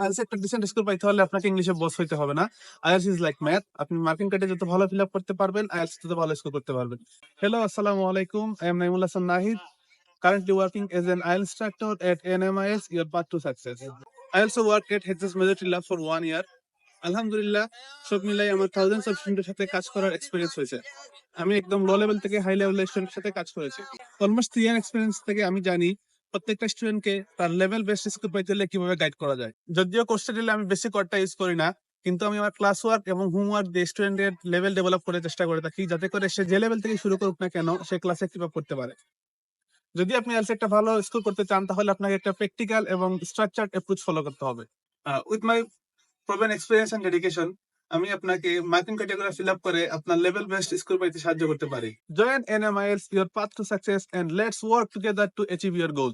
IELTS একটা dissent score পাইতে হলে আপনাকে ইংলিশে বস হইতে হবে না। IELTS is like math. আপনি মার্কিং কার্ডে যত ভালো ফিল আপ করতে পারবেন, আইএলটিএস তত ভালো স্কোর করতে পারবেন। হ্যালো, আসসালামু আলাইকুম। I am Naimul Hasan Nahid, currently working as an IELTS instructor at NMIS, your path to success. I also work at HSS Military Lab for 1 year. আলহামদুলিল্লাহ, সব মিলাই আমার থাউজেন্ডস অফ স্টুডেন্টের সাথে কাজ করার এক্সপিরিয়েন্স হয়েছে। আমি একদম লো লেভেল থেকে হাই লেভেলের স্টুডেন্টের সাথে কাজ করেছি। অলমোস্ট 3 ইয়ার এক্সপিরিয়েন্স থেকে আমি জানি প্রত্যেকটা স্টুডেন্টকে তার লেভেল বেস্ট স্কোর পাইতে হলে কিভাবে গাইড করা যায়। যদিও কোর্সটা দিলে আমি বেসিক ওয়ার্ডটা ইউজ করি না, কিন্তু আমি আমার ক্লাস ওয়ার্ক এবং হোমওয়ার্ক দিয়ে স্টুডেন্টের লেভেল ডেভেলপ করার চেষ্টা করে থাকি, যাতে করে সে যে লেভেল থেকে শুরু করুক না কেন, সে ক্লাসে কিপ আপ করতে পারে। যদি আপনি আইএলটিএস একটা ভালো স্কোর করতে চান, তাহলে আপনাকে একটা প্র্যাকটিক্যাল এবং স্ট্রাকচারড অ্যাপ্রোচ ফলো করতে হবে। With my proven experience and dedication, আমি আপনাকে মার্কিং ক্যাটাগরি ফিল আপ করে আপনার লেভেল বেস্ট স্কোর পাইতে সাহায্য করতে পারি। Join NMILS, your path to success, and let's work together to achieve your goal.